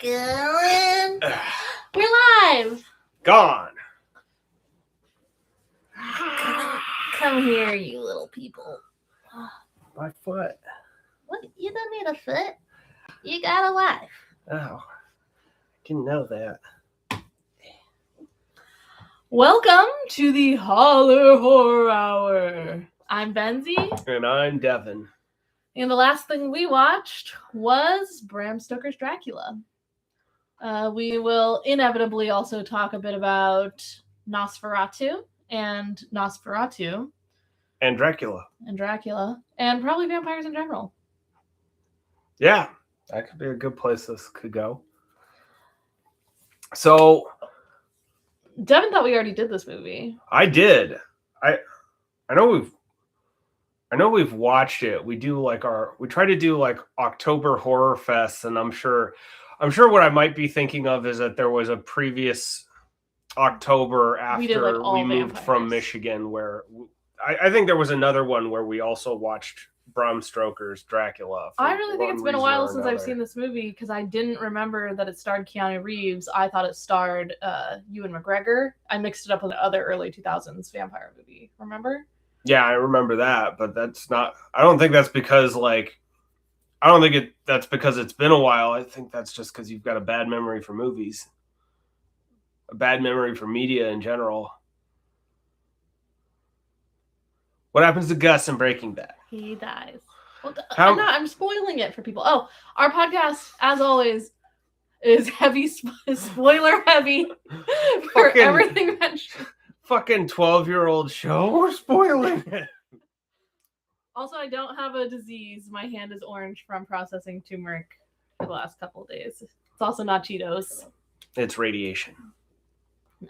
going. We're live. Gone. Come here, you little people. My foot. What? You don't need a foot. You got a life. Oh, I didn't know that. Welcome to the Holler Horror Hour. I'm Benzie. And I'm Devin. And the last thing we watched was Bram Stoker's Dracula. We will inevitably also talk a bit about Nosferatu. And Dracula. And probably vampires in general. Yeah, that could be a good place this could go. So, Devin thought we already did this movie. I did. I know we've watched it. We try to do like October horror fests, and I'm sure what I might be thinking of is that there was a previous October after we moved from Michigan where I think there was another one where we also watched Bram Stoker's Dracula. I really think it's been a while since I've seen this movie because I didn't remember that it starred Keanu Reeves. I thought it starred Ewan McGregor. I mixed it up with the other early 2000s vampire movie. Remember? Yeah, I remember that, but that's not. I don't think that's because that's because it's been a while. I think that's just because you've got a bad memory for movies, a bad memory for media in general. What happens to Gus in Breaking Bad? He dies. Well, I'm spoiling it for people. Oh, our podcast, as always, is heavy, spoiler heavy for everything mentioned. Fucking 12-year-old show. We're spoiling it. Also, I don't have a disease. My hand is orange from processing turmeric for the last couple of days. It's also not Cheetos. It's radiation. No.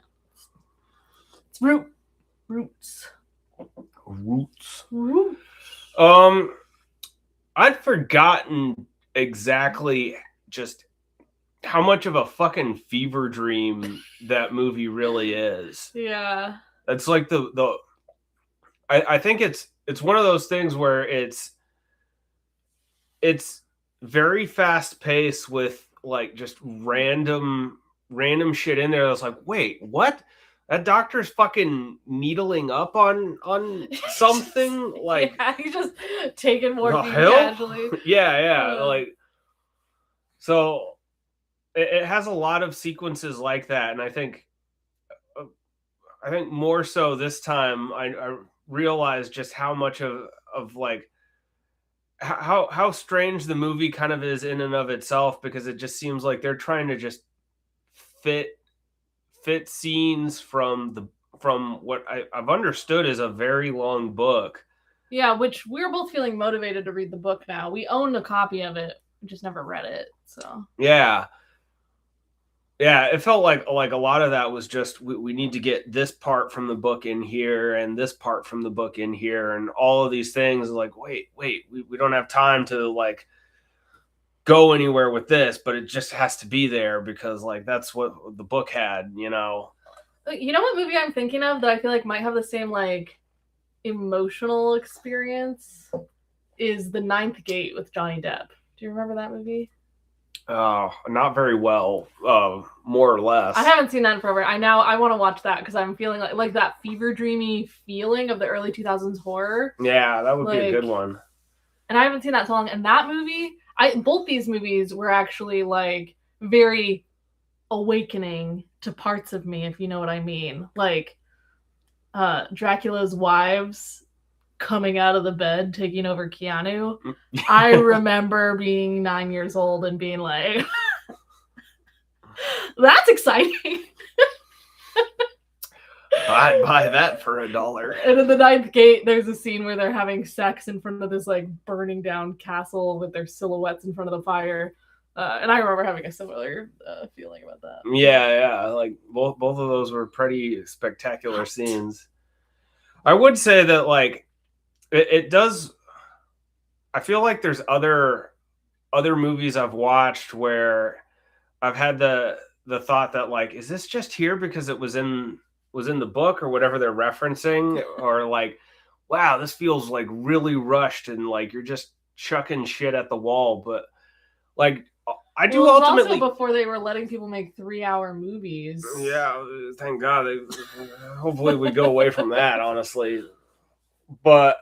It's roots. I'd forgotten exactly just how much of a fucking fever dream that movie really is. Yeah. It's like I think it's one of those things where it's very fast paced with like just random shit in there. That's like, wait, what? That doctor's fucking needling up on something. Like, yeah, he's just taking morphine casually. Yeah. Like, so it has a lot of sequences like that, and I think more so this time I realized just how much of like how strange the movie kind of is in and of itself, because it just seems like they're trying to just fit scenes from what I've understood is a very long book. Yeah, which we're both feeling motivated to read the book now. We own a copy of it, we just never read it. So yeah, it felt like a lot of that was just we need to get this part from the book in here and this part from the book in here and all of these things. Like, wait, we don't have time to like go anywhere with this, but it just has to be there because like that's what the book had, you know. You know what movie I'm thinking of that I feel like might have the same like emotional experience is The Ninth Gate with Johnny Depp. Do you remember that movie? Not very well, more or less. I haven't seen that in forever. I want to watch that because I'm feeling like that fever dreamy feeling of the early 2000s horror. Yeah, that would be a good one. And I haven't seen that so long. And that movie, both these movies were actually like very awakening to parts of me, if you know what I mean. Like Dracula's wives coming out of the bed, taking over Keanu. I remember being 9 years old and being like, that's exciting. I'd buy that for $1. And in The Ninth Gate, there's a scene where they're having sex in front of this like burning down castle with their silhouettes in front of the fire. And I remember having a similar feeling about that. Yeah. Like both of those were pretty spectacular scenes. I would say that like it does. I feel like there's other movies I've watched where I've had the thought that like, is this just here because it was in the book or whatever they're referencing, or like, wow, this feels like really rushed and like you're just chucking shit at the wall. But like I do Well, it was ultimately. also before they were letting people make 3-hour movies. Yeah, thank God. Hopefully, we go away from that. Honestly, but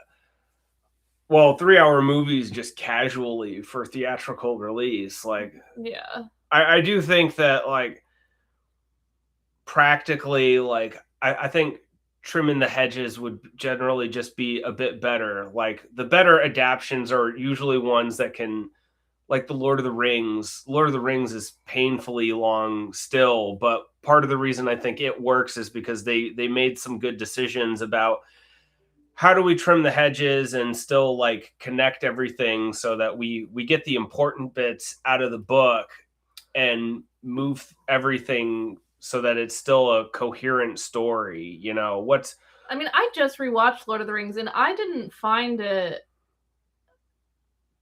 well, 3-hour movies just casually for theatrical release. Like, Yeah. I do think that like practically, like I think trimming the hedges would generally just be a bit better. Like the better adaptions are usually ones that can, like the Lord of the Rings. Lord of the Rings is painfully long still, but part of the reason I think it works is because they made some good decisions about how do we trim the hedges and still like connect everything so that we get the important bits out of the book and move everything so that it's still a coherent story. You know, what's I mean, I just rewatched Lord of the Rings and I didn't find it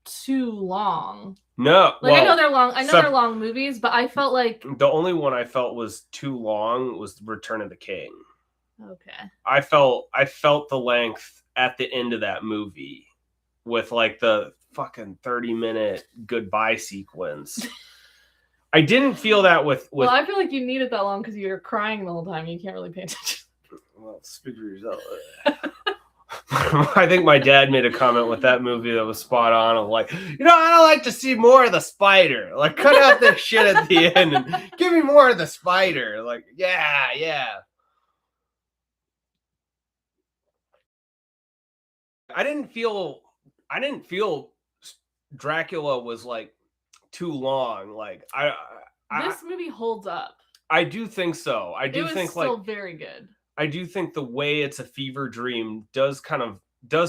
too long. no, Like, well, I know they're long. I know they're long movies, but I felt like the only one I felt was too long was Return of the King. okay. I felt the length at the end of that movie with like the fucking 30-minute goodbye sequence. I didn't feel that with Well, I feel like you needed that long because you're crying the whole time. You can't really pay attention. Well, speak for yourself. I think my dad made a comment with that movie that was spot on of like, I don't like to see more of the spider. Like, cut out this shit at the end and give me more of the spider. Like, yeah. I didn't feel Dracula was like too long. Like This movie holds up. I do think so. I do It was think still like very good. I do think the way it's a fever dream does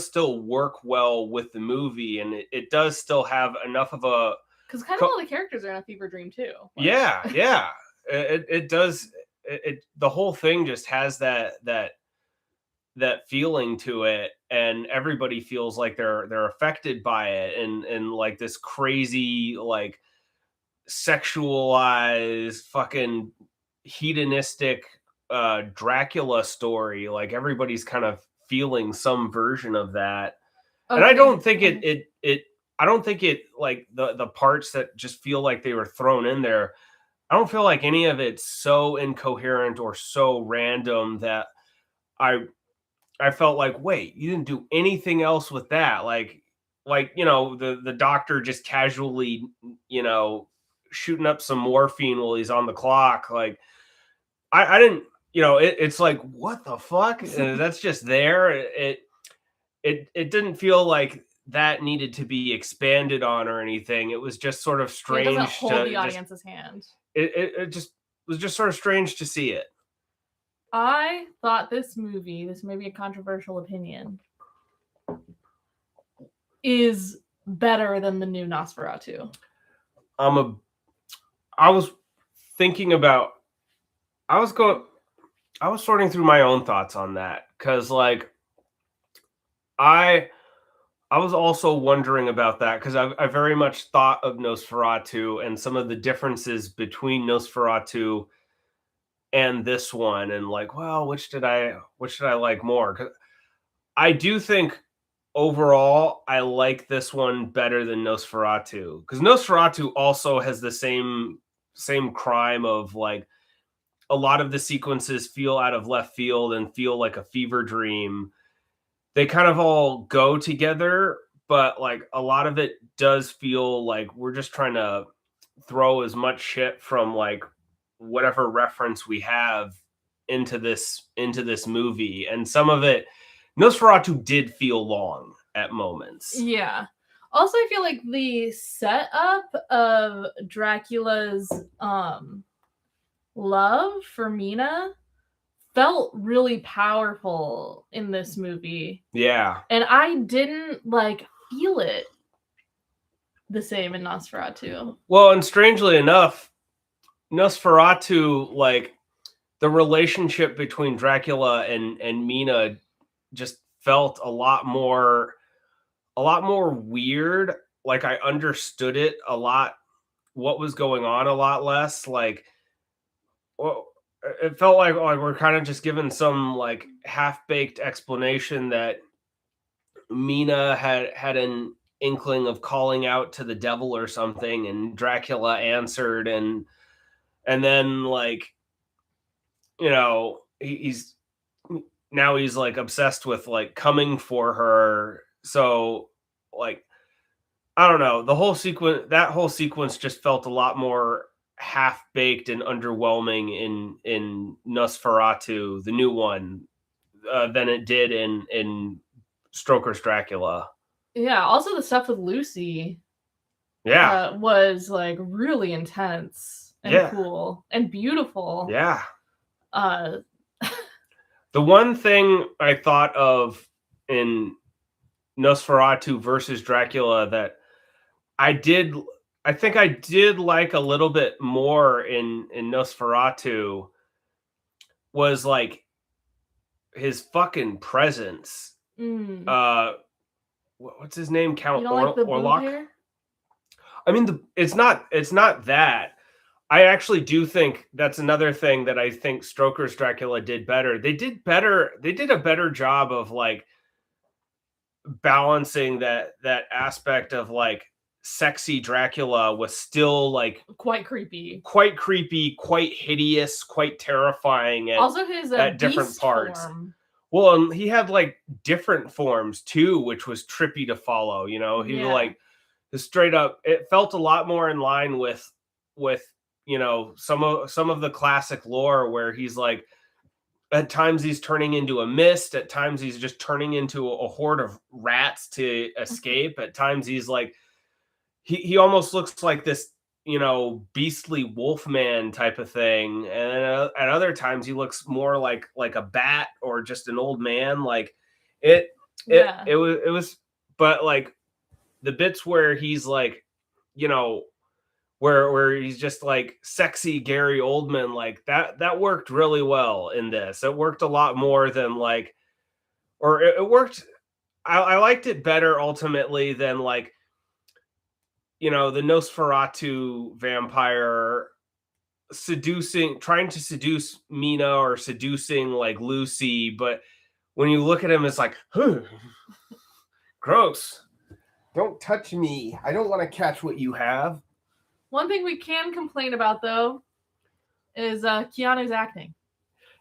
still work well with the movie, and it does still have enough of a because kind of all the characters are in a fever dream too. Like, yeah. It does. The whole thing just has that feeling to it, and everybody feels like they're affected by it, and like this crazy like sexualized fucking hedonistic Dracula story. Like everybody's kind of feeling some version of that. Okay. And I don't think I don't think it like the parts that just feel like they were thrown in there. I don't feel like any of it's so incoherent or so random that I felt like, wait, you didn't do anything else with that. Like the doctor just casually, shooting up some morphine while he's on the clock. Like I didn't, it's like, what the fuck? That's just there. It didn't feel like that needed to be expanded on or anything. It was just sort of strange. It doesn't hold the audience's hand. It just was just sort of strange to see it. I thought this movie, this may be a controversial opinion, is better than the new Nosferatu. I was thinking about, I was sorting through my own thoughts on that because like I was also wondering about that because I very much thought of Nosferatu and some of the differences between Nosferatu and this one, and like, well, which did I like more? 'Cause I do think overall I like this one better than Nosferatu because Nosferatu also has the same crime of like a lot of the sequences feel out of left field and feel like a fever dream. They kind of all go together, but like a lot of it does feel like we're just trying to throw as much shit from like whatever reference we have into this movie, and some of it Nosferatu did feel long at moments. Yeah. Also, I feel like the setup of Dracula's love for Mina felt really powerful in this movie. Yeah. And I didn't like feel it the same in Nosferatu. Well, and strangely enough, Nosferatu, like the relationship between Dracula and Mina just felt a lot more weird. Like I understood it a lot, what was going on a lot less. Like, well, it felt like we're kind of just given some like half-baked explanation that Mina had an inkling of calling out to the devil or something, and Dracula answered, and then like, you know, he's now he's like obsessed with like coming for her. So like, I don't know, that whole sequence just felt a lot more half baked and underwhelming in Nosferatu, the new one, than it did in Stoker's Dracula. Yeah. Also, the stuff with Lucy, Yeah, was like really intense and yeah, cool and beautiful. yeah. Uh, The one thing I thought of in Nosferatu versus Dracula that I did, I think I did like a little bit more in Nosferatu was like his fucking presence. mm. What's his name? You Count don't like the boob Orlok? hair? I mean, it's not that. I actually do think that's another thing that I think Stoker's Dracula did better. They did a better job of like balancing that aspect of like sexy Dracula was still like Quite creepy, quite creepy, quite hideous, quite terrifying also his at different beast parts. form. Well, and he had like different forms too, which was trippy to follow. You know, he was like straight up. It felt a lot more in line with you know some of the classic lore where he's like at times he's turning into a mist, at times he's just turning into a horde of rats to escape, at times he's like he almost looks like this, you know, beastly wolfman type of thing, and at other times he looks more like a bat or just an old man. Like it was, but like the bits where he's like, you know, where he's just like sexy Gary Oldman, like that worked really well in this. It worked a lot more than like, or it worked. I liked it better ultimately than like, you know, the Nosferatu vampire trying to seduce Mina or seducing like Lucy, but when you look at him, it's like, gross. Don't touch me. I don't want to catch what you have. One thing we can complain about though is Keanu's acting.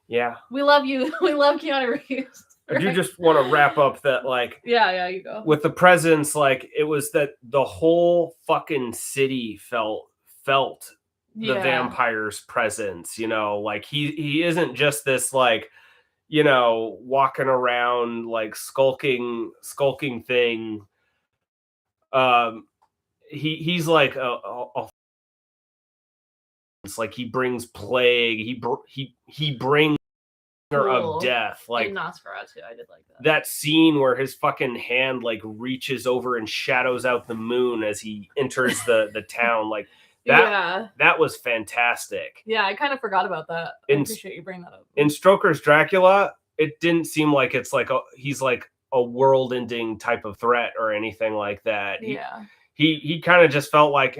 Yeah, we love you. We love Keanu Reeves. Right? I do just want to wrap up that like, yeah, you go with the presence. Like it was that the whole fucking city felt the vampire's presence. You know, like he isn't just this like, you know, walking around like skulking thing. He's like it's like he brings plague. He brings of death. Like in Nosferatu, I did like that scene where his fucking hand like reaches over and shadows out the moon as he enters the town. Like that was fantastic. Yeah, I kind of forgot about that. I appreciate you bringing that up. In Stoker's Dracula, it didn't seem like it's like he's like a world-ending type of threat or anything like that. Yeah, he kind of just felt like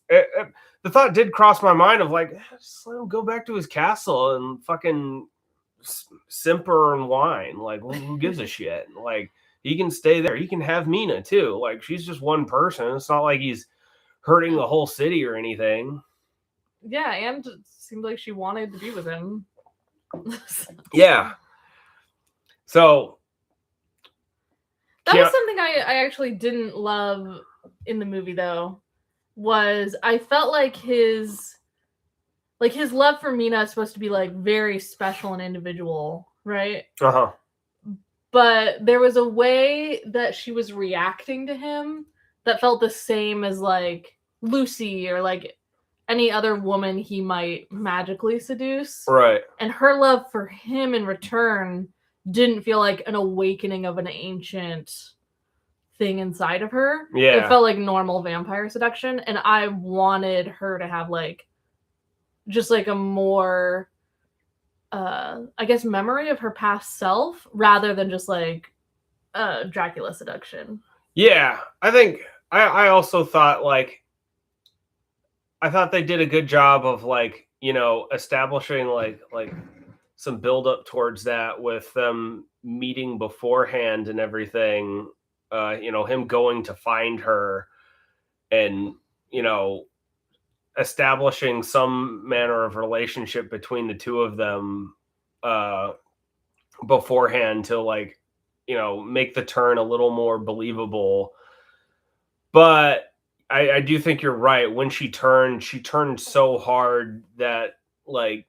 the thought did cross my mind of like, just let him go back to his castle and fucking simper and whine. Like, who gives a shit? Like, he can stay there. He can have Mina too. Like, she's just one person. It's not like he's hurting the whole city or anything. Yeah, and it seemed like she wanted to be with him. Yeah. So that was something I actually didn't love in the movie though, was I felt like his love for Mina is supposed to be like very special and individual, right? Uh-huh. But there was a way that she was reacting to him that felt the same as like Lucy or like any other woman he might magically seduce. Right. And her love for him in return didn't feel like an awakening of an ancient thing inside of her. Yeah. It felt like normal vampire seduction. And I wanted her to have like just like a more I guess memory of her past self rather than just like Dracula seduction. Yeah. I think I also thought like I thought they did a good job of like, you know, establishing like some build up towards that with them meeting beforehand and everything. him going to find her and, establishing some manner of relationship between the two of them beforehand to like, make the turn a little more believable. But I do think you're right. When she turned so hard that like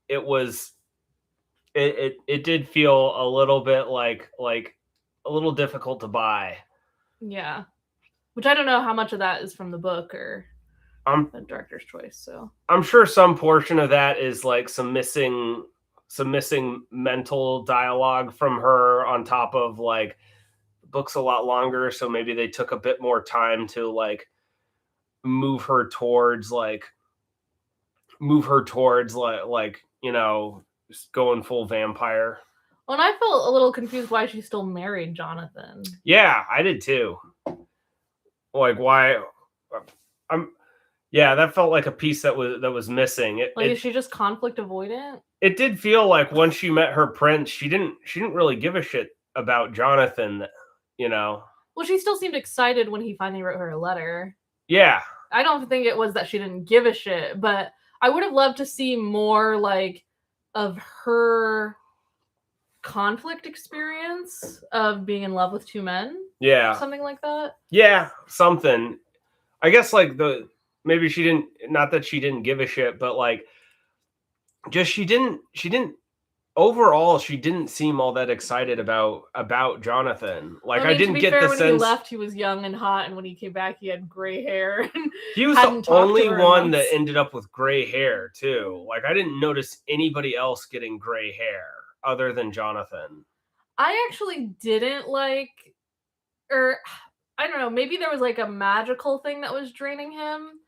it was it did feel a little bit like a little difficult to buy. Yeah. Which I don't know how much of that is from the book or the director's choice. So I'm sure some portion of that is like some missing mental dialogue from her, on top of like the book's a lot longer, so maybe they took a bit more time to like move her towards like just going full vampire. Well, and I felt a little confused why she still married Jonathan. Yeah, I did too. Like why? Yeah, that felt like a piece that was missing. Is she just conflict avoidant? It did feel like when she met her prince, she didn't really give a shit about Jonathan. Well, she still seemed excited when he finally wrote her a letter. Yeah. I don't think it was that she didn't give a shit, but I would have loved to see more like of her conflict experience of being in love with two men. Yeah. Something like that. Yeah, something. I guess like maybe she didn't, not that she didn't give a shit, but like just she didn't overall she didn't seem all that excited about Jonathan. Like I didn't get the sense. When he left, he was young and hot, and when he came back, he had gray hair. He was the only one that ended up with gray hair too. Like I didn't notice anybody else getting gray hair other than Jonathan. I actually didn't like, or I don't know, maybe there was like a magical thing that was draining him,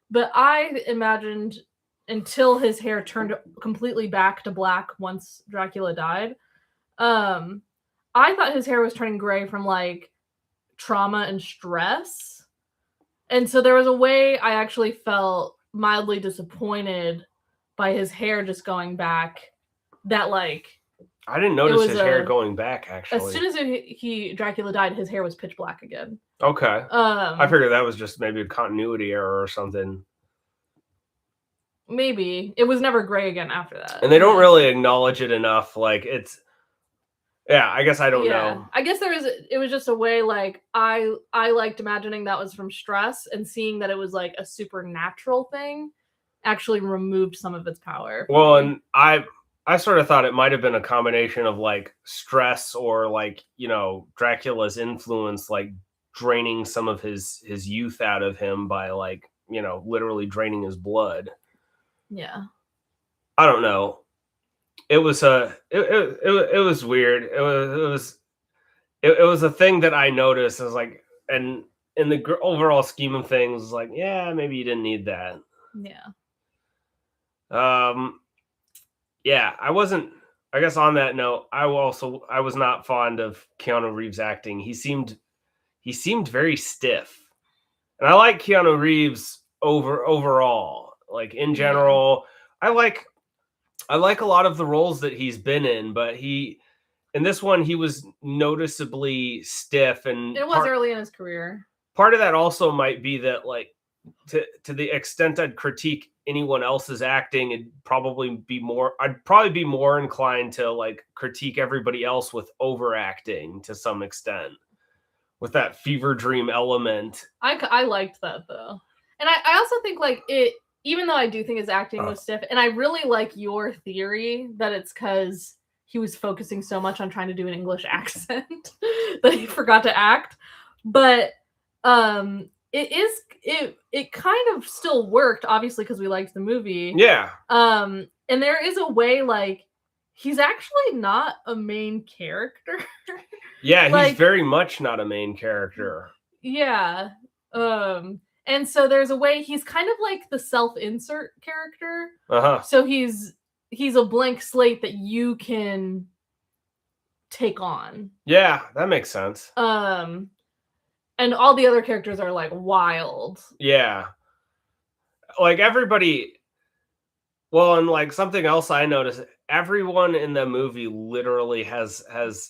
but I imagined until his hair turned completely back to black once Dracula died. I thought his hair was turning gray from like trauma and stress. And so there was a way I actually felt mildly disappointed by his hair just going back, that like I didn't notice his hair going back, actually. As soon as Dracula died, his hair was pitch black again. Okay. I figured that was just maybe a continuity error or something. Maybe. It was never gray again after that. And they don't really acknowledge it enough. Like it's, yeah, I guess I don't know. I guess it was just a way like I liked imagining that was from stress, and seeing that it was like a supernatural thing actually removed some of its power. Well, and I sort of thought it might have been a combination of like stress or like, Dracula's influence, like draining some of his youth out of him by like, literally draining his blood. Yeah. I don't know. It was it was weird. It was a thing that I noticed. I was like, and in the overall scheme of things, like, yeah, maybe you didn't need that. Yeah. Yeah, I wasn't. I guess on that note, I was not fond of Keanu Reeves' acting. He seemed very stiff, and I like Keanu Reeves overall. Like in general, I like a lot of the roles that he's been in, but in this one he was noticeably stiff, and it was early in his career. Part of that also might be that like to the extent I'd critique anyone else's acting, I'd probably be more inclined to like critique everybody else with overacting to some extent, with that fever dream element. I liked that though, and I also think like it. Even though I do think his acting was stiff, and I really like your theory that it's because he was focusing so much on trying to do an English accent that he forgot to act. But it kind of still worked, obviously, because we liked the movie. Yeah. And there is a way like he's actually not a main character. Yeah, he's like, very much not a main character. Yeah. And so there's a way he's kind of like the self-insert character. Uh-huh. So he's a blank slate that you can take on. Yeah, that makes sense. And all the other characters are like wild. Yeah. Like everybody Well, and like something else I noticed, everyone in the movie literally has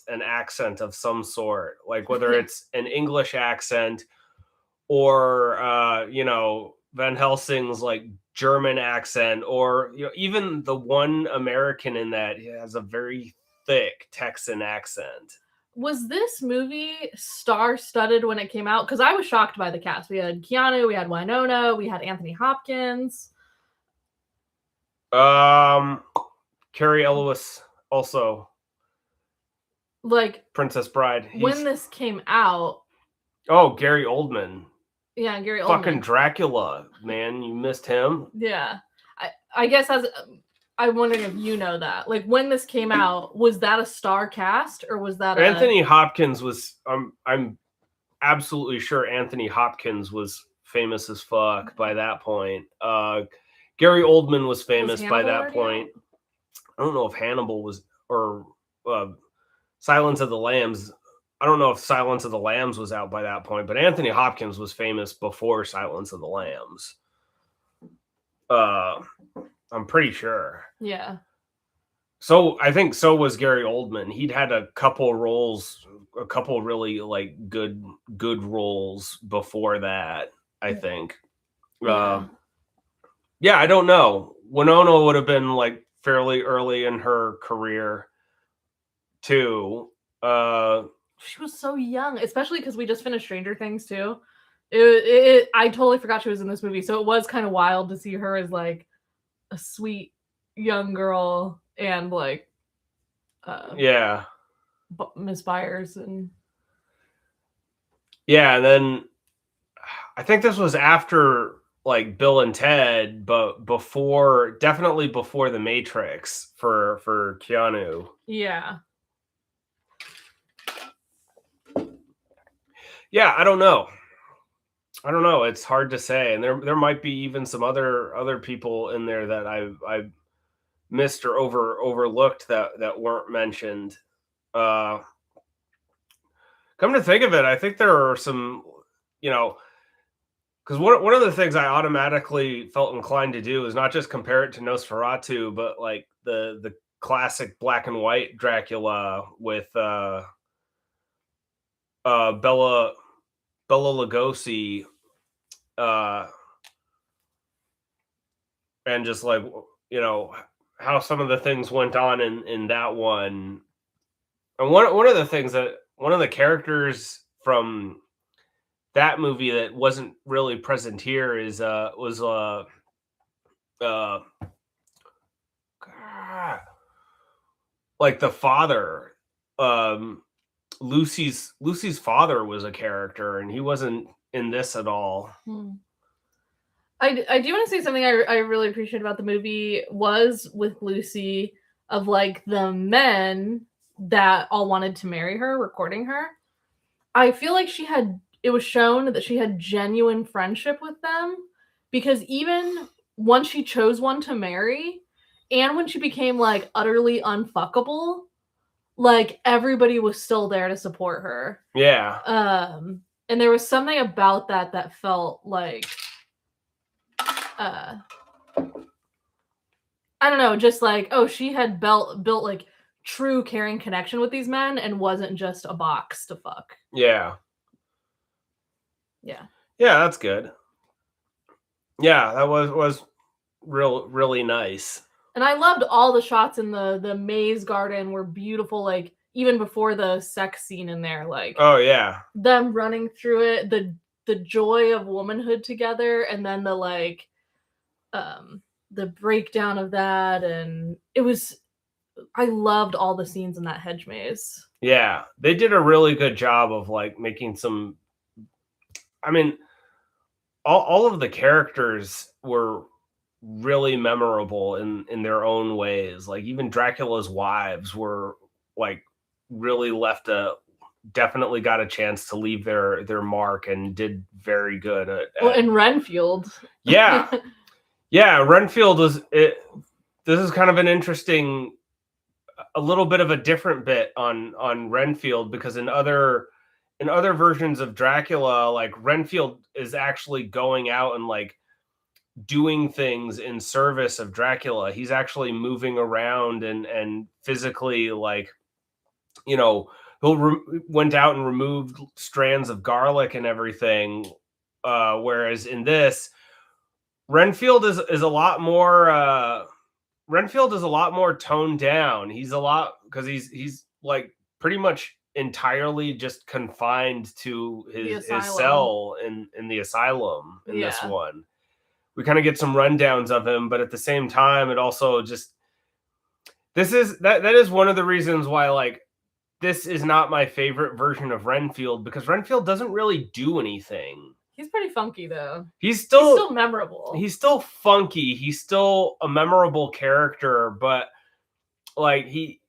an accent of some sort, like whether Yeah. it's an English accent or Van Helsing's like German accent, or even the one American in that has a very thick Texan accent. Was this movie star-studded when it came out? Because I was shocked by the cast. We had Keanu, we had Winona, we had Anthony Hopkins. Carrie Elwes also, Like Princess Bride. when this came out, Gary Oldman. yeah, Gary Oldman. Fucking Dracula, man. You missed him. Yeah. I guess I'm wondering if you know that. Like when this came out, was that a star cast or was that Anthony Hopkins was I'm absolutely sure Anthony Hopkins was famous as fuck by that point. Gary Oldman was famous by that point. Out? I don't know if Hannibal was, or Silence of the Lambs. I don't know if Silence of the Lambs was out by that point, but Anthony Hopkins was famous before Silence of the Lambs. I'm pretty sure. Yeah. So I think so was Gary Oldman. He'd had a couple roles, a couple really like good roles before that, I think. Yeah. I don't know. Winona would have been like fairly early in her career too. She was so young, especially because we just finished Stranger Things too. I totally forgot she was in this movie, so it was kind of wild to see her as like a sweet young girl and like Miss Byers and and then I think this was after like Bill and Ted, but definitely before The Matrix for Keanu. Yeah. Yeah, I don't know. It's hard to say, and there might be even some other people in there that I missed or overlooked that weren't mentioned. Come to think of it, I think there are some, because one of the things I automatically felt inclined to do is not just compare it to Nosferatu, but like the classic black and white Dracula with Bella Lugosi, and just like how some of the things went on in that one. And one of the things that one of the characters from that movie that wasn't really present here is like the father. Lucy's father was a character, and he wasn't in this at all. I do want to say something I really appreciate about the movie was with Lucy, of like the men that all wanted to marry her, recording her. I feel like it was shown that she had genuine friendship with them, because even once she chose one to marry and when she became like utterly unfuckable, like everybody was still there to support her. Yeah. And there was something about that felt like I don't know, just like, oh, she had built like true caring connection with these men and wasn't just a box to fuck. Yeah. Yeah. Yeah, that's good. Yeah, that was really nice. And I loved all the shots in the maze garden were beautiful, like even before the sex scene in there, like oh yeah, them running through it, the joy of womanhood together, and then the like the breakdown of that, and I loved all the scenes in that hedge maze. Yeah, they did a really good job of like making some, I mean, all of the characters were really memorable in their own ways. Like even Dracula's wives were like really definitely got a chance to leave their mark and did very good at and Renfield. Yeah. Yeah, Renfield this is kind of an interesting, a little bit of a different bit on Renfield, because in other versions of Dracula, like Renfield is actually going out and like doing things in service of Dracula. He's actually moving around and physically, like, you know, went out and removed strands of garlic and everything. Whereas in this, Renfield is a lot more. Renfield is a lot more toned down. He's a lot because he's like pretty much entirely just confined to his cell in the asylum in this one. We kind of get some rundowns of him, but at the same time, it also just that is one of the reasons why, like, this is not my favorite version of Renfield, because Renfield doesn't really do anything. He's pretty funky though. He's still memorable. He's still funky. He's still a memorable character, but like he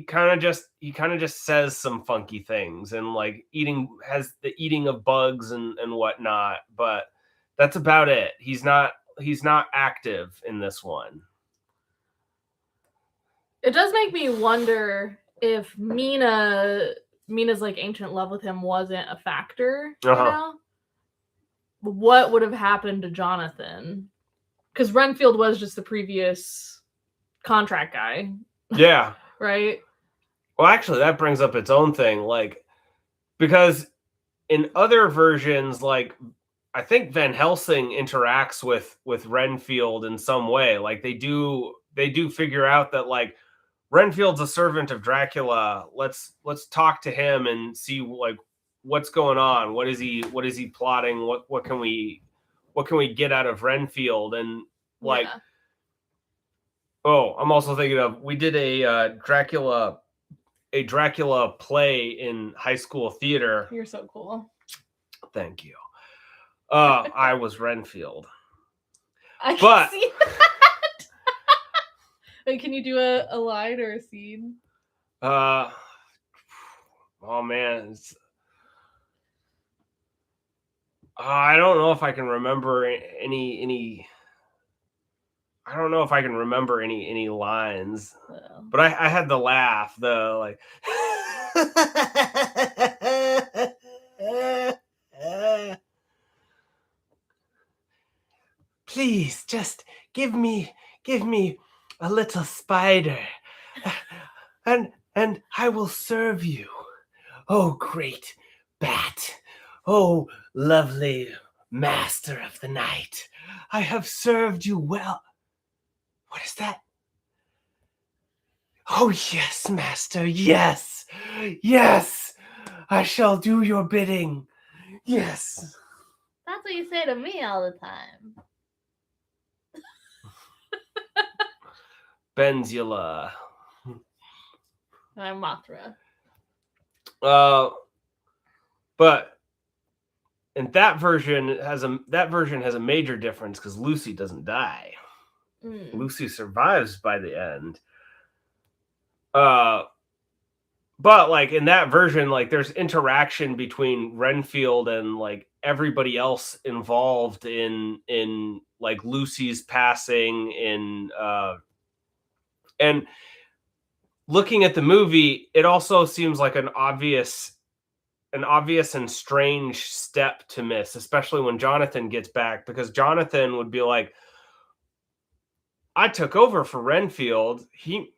kind of just says some funky things, and like has the eating of bugs and whatnot, but that's about it. He's not active in this one. It does make me wonder if Mina's like ancient love with him wasn't a factor, you know? What would have happened to Jonathan? Because Renfield was just the previous contract guy. Yeah. Right? Well, actually, that brings up its own thing, like, because in other versions, like, I think Van Helsing interacts with Renfield in some way. Like, they do figure out that, like, Renfield's a servant of Dracula. Let's talk to him and see, like, what's going on. What is he plotting? What can we get out of Renfield? And like, oh, I'm also thinking of, we did a Dracula play in high school theater. You're so cool. Thank you. I was Renfield. I can see that. Wait, can you do a line or a scene? Oh man, I don't know if I can remember any. I don't know if I can remember any lines, but I had the laugh, the like. Please, just give me a little spider, and I will serve you. Oh, great bat! Oh, lovely master of the night! I have served you well. What is that? Oh, yes, master, yes! Yes! I shall do your bidding. Yes. That's what you say to me all the time. Benzula. I'm Mothra. But and that version has a major difference because Lucy doesn't die. Lucy survives by the end. But like in that version, like there's interaction between Renfield and like everybody else involved in like Lucy's passing, and looking at the movie, it also seems like an obvious and strange step to miss, especially when Jonathan gets back, because Jonathan would be like, I took over for Renfield. He,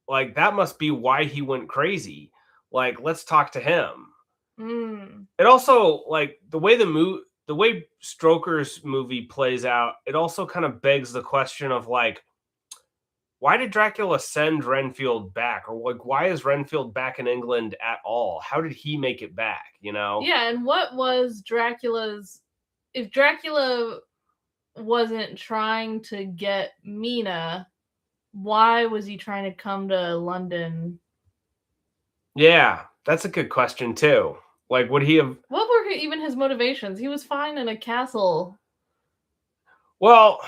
like, that must be why he went crazy. Like, let's talk to him. It also, like, the way Stoker's movie plays out, it also kind of begs the question of, like, why did Dracula send Renfield back? Or, like, why is Renfield back in England at all? How did he make it back, you know? Yeah, and what was Dracula's... If Dracula wasn't trying to get Mina, why was he trying to come to London? Yeah, that's a good question, too. Like, would he have... What were even his motivations? He was fine in a castle. Well,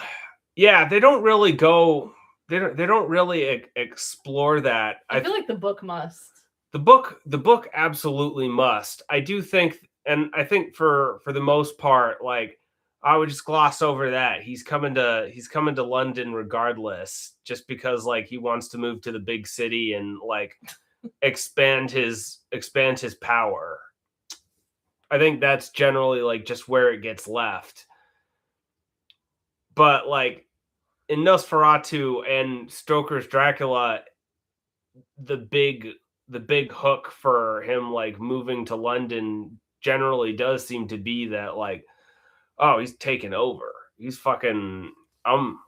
yeah, they don't really go... They don't really explore that. I feel like the book must. The book absolutely must. I do think, and I think for the most part, like, I would just gloss over that. He's coming to London regardless, just because like he wants to move to the big city and like expand his power. I think that's generally like just where it gets left. but like in Nosferatu and Stoker's Dracula, the big hook for him like moving to London generally does seem to be that like, oh, he's taken over. He's fucking I'm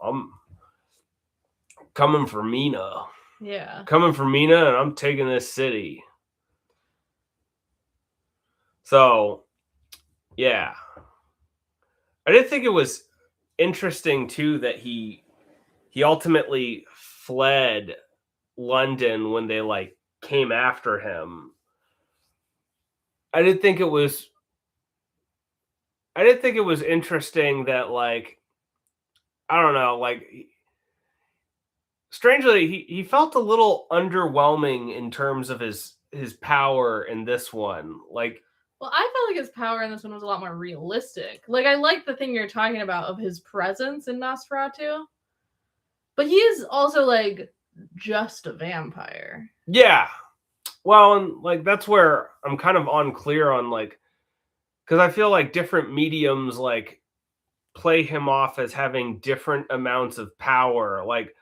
coming for Mina. Yeah. Coming for Mina, and I'm taking this city. So, yeah. I did think it was interesting too that he ultimately fled London when they like came after him. I did think it was interesting that like, I don't know, like strangely he felt a little underwhelming in terms of his power in this one. Like, well, I felt like his power in this one was a lot more realistic. Like, I like the thing you're talking about of his presence in Nosferatu, but he is also like just a vampire. yeah. Well, and like that's where I'm kind of unclear on like, because I feel like different mediums like play him off as having different amounts of power. Like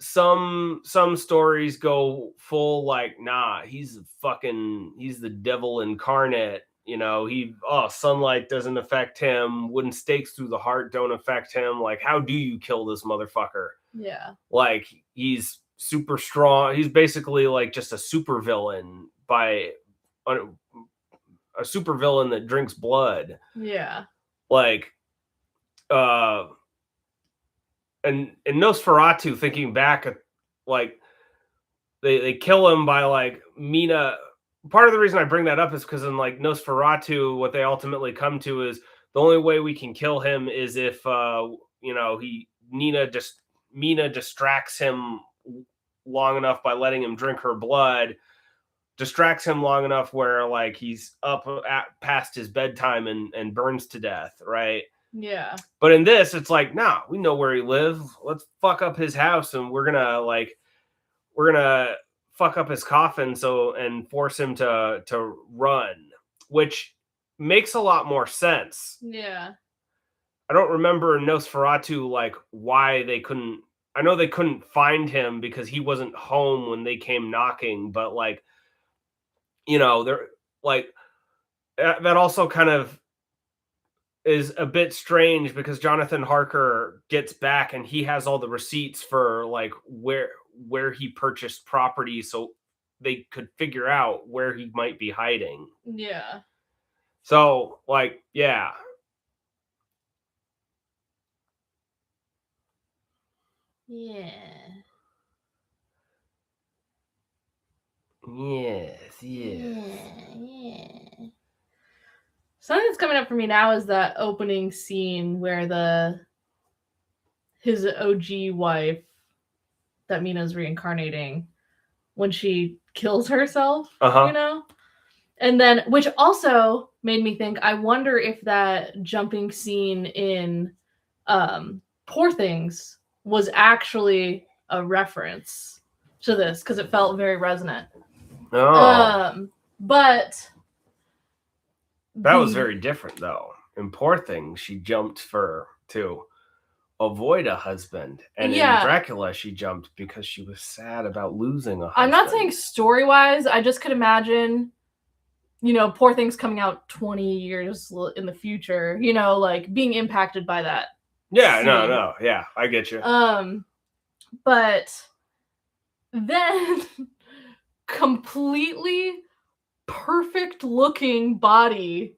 some stories go full like, nah, he's the devil incarnate. You know, sunlight doesn't affect him. Wooden stakes through the heart don't affect him. Like, how do you kill this motherfucker? Yeah. Like, he's super strong. He's basically like just a super villain a super villain that drinks blood. Yeah. Like, and in Nosferatu, thinking back, like they kill him by like Mina. Part of the reason I bring that up is because in like Nosferatu, what they ultimately come to is the only way we can kill him is if Mina distracts him long enough by letting him drink her blood, distracts him long enough where like he's up past his bedtime and burns to death, right? Yeah. But in this, it's like, nah, we know where he lives. Let's fuck up his house, and we're gonna fuck up his coffin and force him to run, which makes a lot more sense. Yeah. I don't remember in Nosferatu like why they couldn't. I know they couldn't find him because he wasn't home when they came knocking, but like, they're like that also kind of is a bit strange because Jonathan Harker gets back and he has all the receipts for like where he purchased property, so they could figure out where he might be hiding. Yeah. So like, yeah. Yeah. Yes. Yeah. Something that's coming up for me now is that opening scene where his OG wife that Mina's reincarnating, when she kills herself, and then, which also made me think, I wonder if that jumping scene in Poor Things was actually a reference to this, because it felt very resonant. But that was very different though. In Poor Things, she jumped to avoid a husband, and in Dracula she jumped because she was sad about losing a husband. I'm not saying story-wise, I just could imagine, Poor Things coming out 20 years in the future, like being impacted by that. Yeah, no, yeah, I get you. But then completely perfect looking body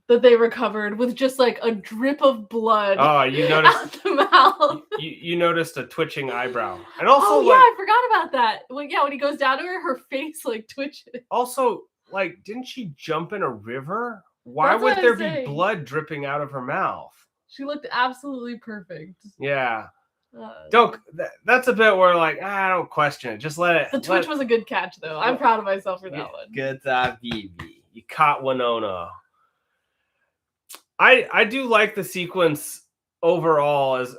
that they recovered with just like a drip of blood. Oh, you noticed out the mouth. You noticed a twitching eyebrow, and also I forgot about that. When he goes down to her face like twitches. Also, like, didn't she jump in a river? Why would there be blood dripping out of her mouth? She looked absolutely perfect. Yeah. That's a bit where like, I don't question it. Just let it. The twitch was a good catch though. I'm proud of myself for that one. Good job, baby. You caught Winona. I do like the sequence overall, as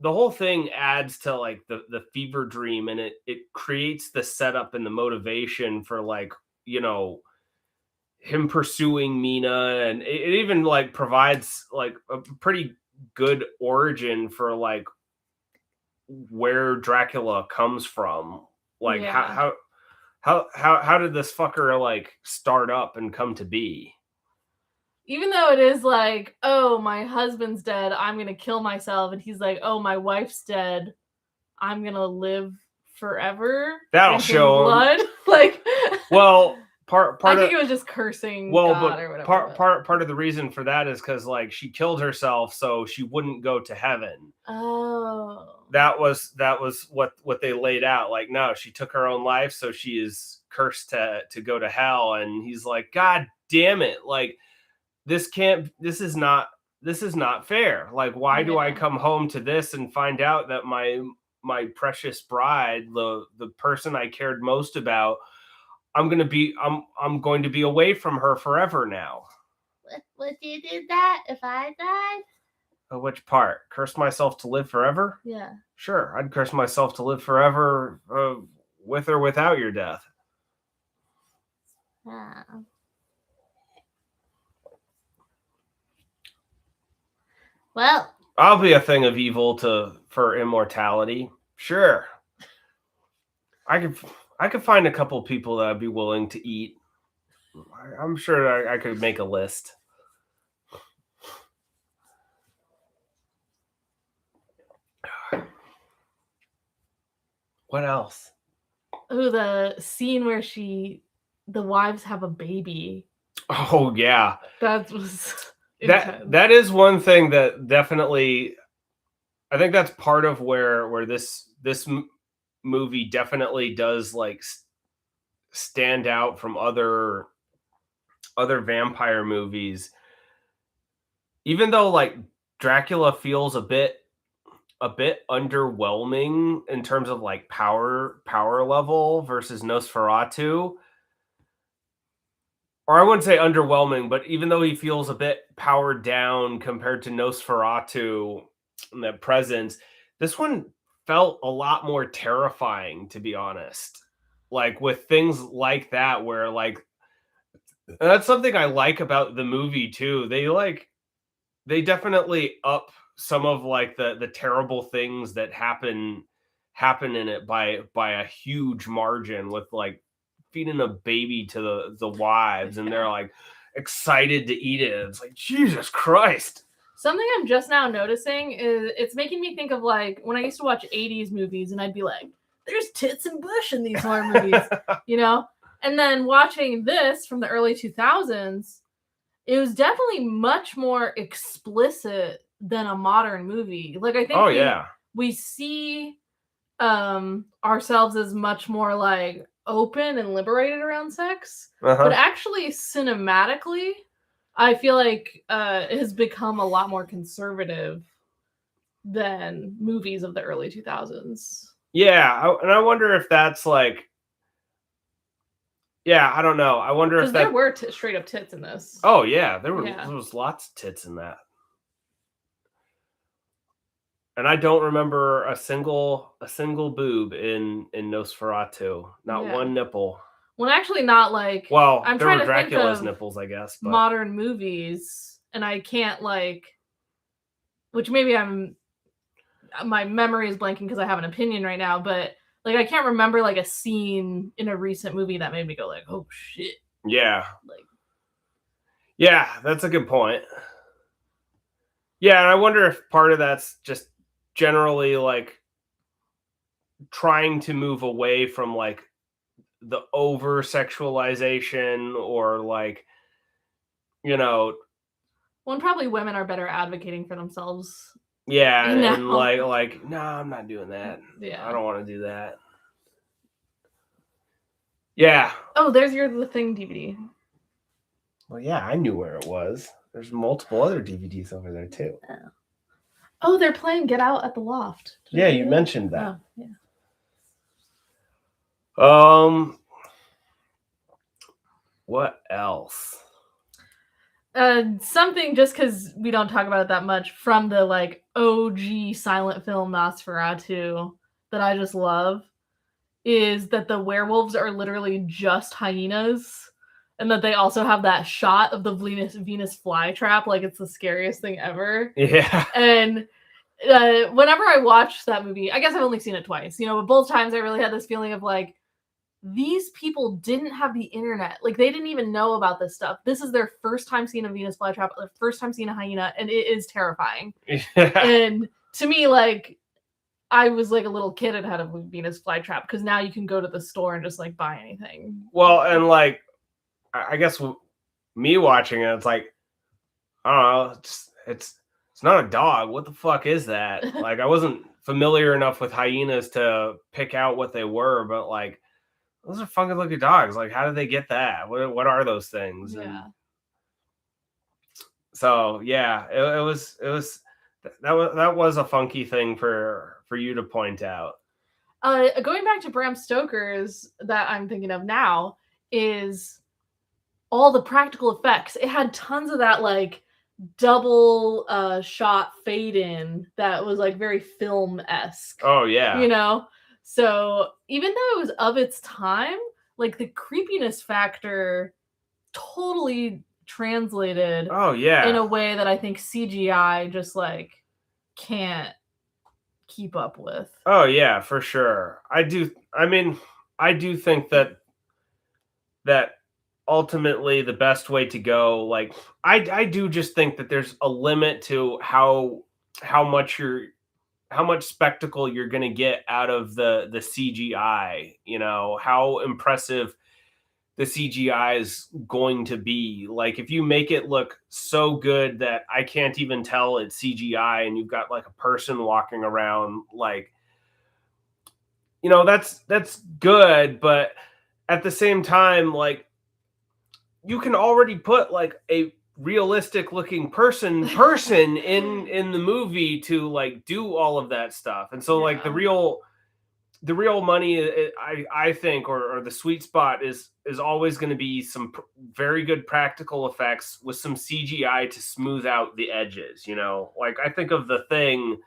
the whole thing adds to like the fever dream, and it creates the setup and the motivation for like, him pursuing Mina, and it even like provides like a pretty good origin for like where Dracula comes from. Like Yeah. how did this fucker like start up and come to be? Even though it is like, oh, my husband's dead, I'm gonna kill myself, and he's like, oh, my wife's dead, I'm gonna live forever, That'll drinking show him. blood. Like, Well, part I of think it was just cursing well, God or but whatever. part of the reason for that is because like she killed herself so she wouldn't go to heaven. Oh. That was what they laid out. Like, no, she took her own life, so she is cursed to go to hell. And he's like, God damn it! Like, this can't. This is not fair. Like, why do I Yeah. come home to this and find out that my precious bride, the person I cared most about, I'm going to be away from her forever now. Would you do that if I died? Which part? Curse myself to live forever? Yeah. Sure, I'd curse myself to live forever, with or without your death. Yeah. Well, I'll be a thing of evil for immortality. Sure. I could find a couple people that I'd be willing to eat. I'm sure I could make a list. What else? oh, the scene where the wives have a baby. Oh yeah. That was intense. That is one thing that definitely, I think that's part of where this movie definitely does like stand out from other vampire movies. Even though like Dracula feels a bit underwhelming in terms of like power level versus Nosferatu. Or I wouldn't say underwhelming, but even though he feels a bit powered down compared to Nosferatu in the presence, this one felt a lot more terrifying, to be honest. Like with things like that, where like, and that's something I like about the movie too. They definitely up some of like the terrible things that happen in it by a huge margin, with like feeding a baby to the wives, and they're like excited to eat it. It's like, Jesus Christ. Something I'm just now noticing is it's making me think of like when I used to watch 80s movies and I'd be like, there's tits and bush in these horror movies, you know? And then watching this from the early 2000s, it was definitely much more explicit than a modern movie. Like, I think we see ourselves as much more like open and liberated around sex, but actually cinematically, I feel like it has become a lot more conservative than movies of the early 2000s. Yeah, and I wonder if that's like, yeah, I don't know. I wonder if there were straight up tits in this. Oh yeah, there was lots of tits in that. And I don't remember a single boob in Nosferatu. Not one nipple. Well, actually, not like. Well, I'm there trying were to Dracula's think of nipples, I guess. But modern movies, and I can't like. Which maybe my memory is blanking because I have an opinion right now, but like I can't remember like a scene in a recent movie that made me go like, oh shit. Yeah. Like. Yeah, that's a good point. Yeah, and I wonder if part of that's just generally like trying to move away from like the over sexualization, or like, you know, well, and probably women are better advocating for themselves. Yeah, and like no, I'm not doing that. Yeah, I don't want to do that. Yeah. Oh, there's The Thing DVD. Well, yeah, I knew where it was. There's multiple other DVDs over there too. Oh, they're playing Get Out at the Loft. Yeah, you mentioned that. Oh, yeah. What else? Something, just because we don't talk about it that much, from the like OG silent film Nosferatu that I just love is that the werewolves are literally just hyenas, and that they also have that shot of the Venus flytrap, like it's the scariest thing ever. Yeah. And whenever I watch that movie, I guess I've only seen it twice, but both times I really had this feeling of like, these people didn't have the internet. Like, they didn't even know about this stuff. This is their first time seeing a Venus flytrap, their first time seeing a hyena, and it is terrifying. And to me, like, I was like a little kid and had a Venus flytrap, because now you can go to the store and just like buy anything. Well, and like, I guess me watching it, it's like, I don't know, it's not a dog. What the fuck is that? Like, I wasn't familiar enough with hyenas to pick out what they were, but like, those are funky looking dogs. Like, how did they get that? What are those things? Yeah. And so yeah, it was that was a funky thing for you to point out. Going back to Bram Stoker's that I'm thinking of now is all the practical effects. It had tons of that like double shot fade in that was like very film-esque. Oh yeah. So even though it was of its time, like the creepiness factor totally translated Oh yeah. in a way that I think CGI just like can't keep up with. Oh yeah, for sure. I do think that ultimately the best way to go, like, I do just think that there's a limit to how much spectacle you're going to get out of the CGI, how impressive the CGI is going to be. Like, if you make it look so good that I can't even tell it's CGI, and you've got like a person walking around, like, that's good, but at the same time, like, you can already put like a realistic looking person in the movie to like do all of that stuff. And so like the real money, I think, or the sweet spot is always going to be some very good practical effects with some CGI to smooth out the edges. Like, I think of The Thing,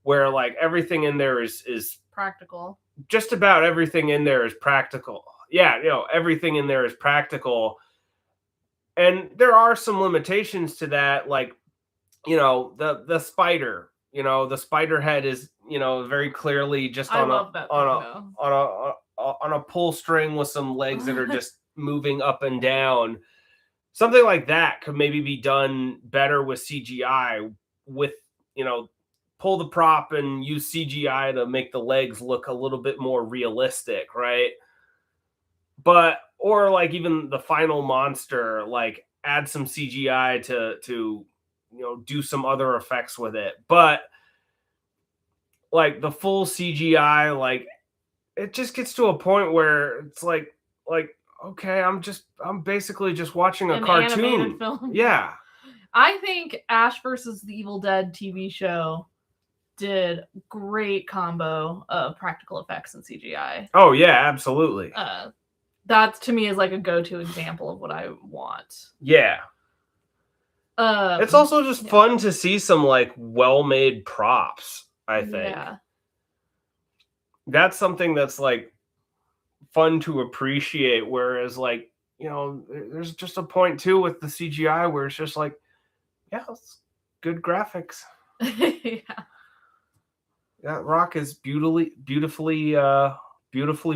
where like everything in there is practical. Just about everything in there is practical. Yeah, everything in there is practical. And there are some limitations to that, like, the spider. The spider head is, very clearly just on a pull string with some legs that are just moving up and down. Something like that could maybe be done better with CGI, with, pull the prop and use CGI to make the legs look a little bit more realistic, right? Or like even the final monster, like, add some CGI to do some other effects with it. But like the full CGI, like, it just gets to a point where it's like, okay, I'm basically just watching a cartoon. Animated film. Yeah. I think Ash versus the Evil Dead TV show did great combo of practical effects and CGI. Oh yeah, absolutely. That to me is like a go-to example of what I want. Yeah. It's also just fun to see some like well-made props, I think. Yeah. That's something that's like fun to appreciate, whereas like, there's just a point too with the CGI where it's just like, yeah, it's good graphics. Yeah. That rock is beautifully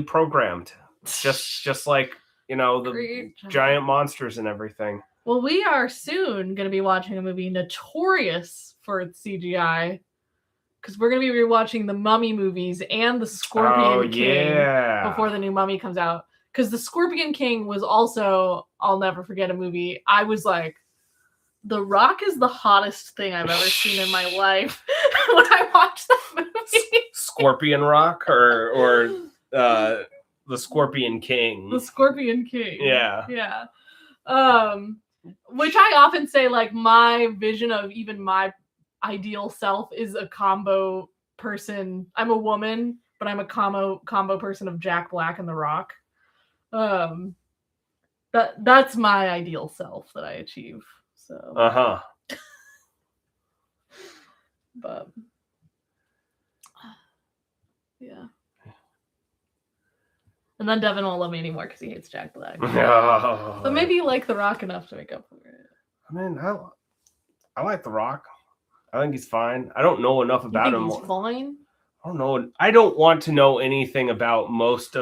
programmed. Just like, the giant monsters and everything. Well, we are soon going to be watching a movie notorious for its CGI, because we're going to be rewatching the Mummy movies and the Scorpion King before the new Mummy comes out. Because the Scorpion King was also, I'll never forget, a movie. I was like, The Rock is the hottest thing I've ever seen in my life when I watched that movie. Scorpion Rock or the Scorpion King. The Scorpion King. Yeah. Yeah. Which I often say, like, my vision of even my ideal self is a combo person. I'm a woman, but I'm a combo person of Jack Black and The Rock. That's my ideal self that I achieve. So. But yeah. And then Devin won't love me anymore because he hates Jack Black. Oh. But maybe you like The Rock enough to make up for it. I mean, I like The Rock. I think he's fine. I don't know enough about him. He's fine? I don't know. I don't want to know anything about most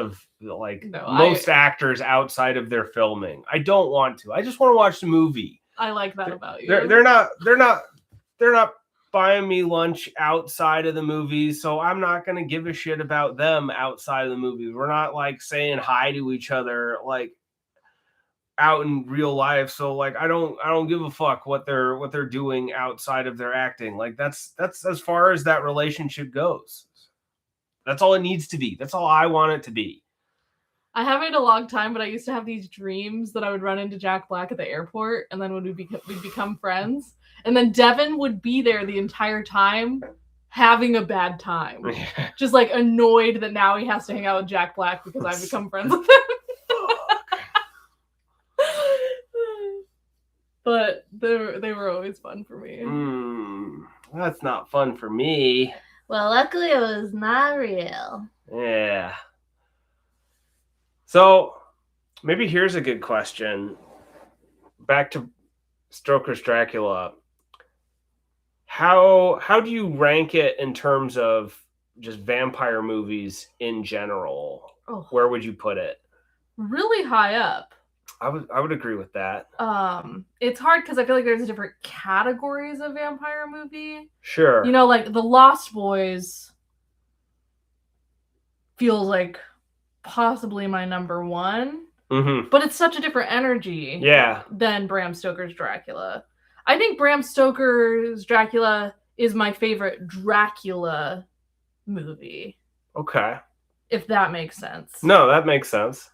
actors outside of their filming. I don't want to. I just want to watch the movie. I like that about you. They're not buying me lunch outside of the movies, so I'm not gonna give a shit about them outside of the movies. We're not like saying hi to each other like out in real life, so like I don't give a fuck what they're doing outside of their acting. Like that's as far as that relationship goes. That's all it needs to be. That's all I want it to be. I haven't in a long time, but I used to have these dreams that I would run into Jack Black at the airport, and then we'd become friends. And then Devin would be there the entire time, having a bad time, just like annoyed that now he has to hang out with Jack Black because I've become friends with him. But they were always fun for me. That's not fun for me. Well, luckily it was not real. Yeah. So maybe here's a good question. Back to Stoker's Dracula. How do you rank it in terms of just vampire movies in general? Oh. Where would you put it? Really high up. I would agree with that. It's hard because I feel like there's different categories of vampire movie. Sure. You know, like The Lost Boys feels like possibly my number one. Mm-hmm. But it's such a different energy than Bram Stoker's Dracula. I think Bram Stoker's Dracula is my favorite Dracula movie. Okay. If that makes sense. No, that makes sense.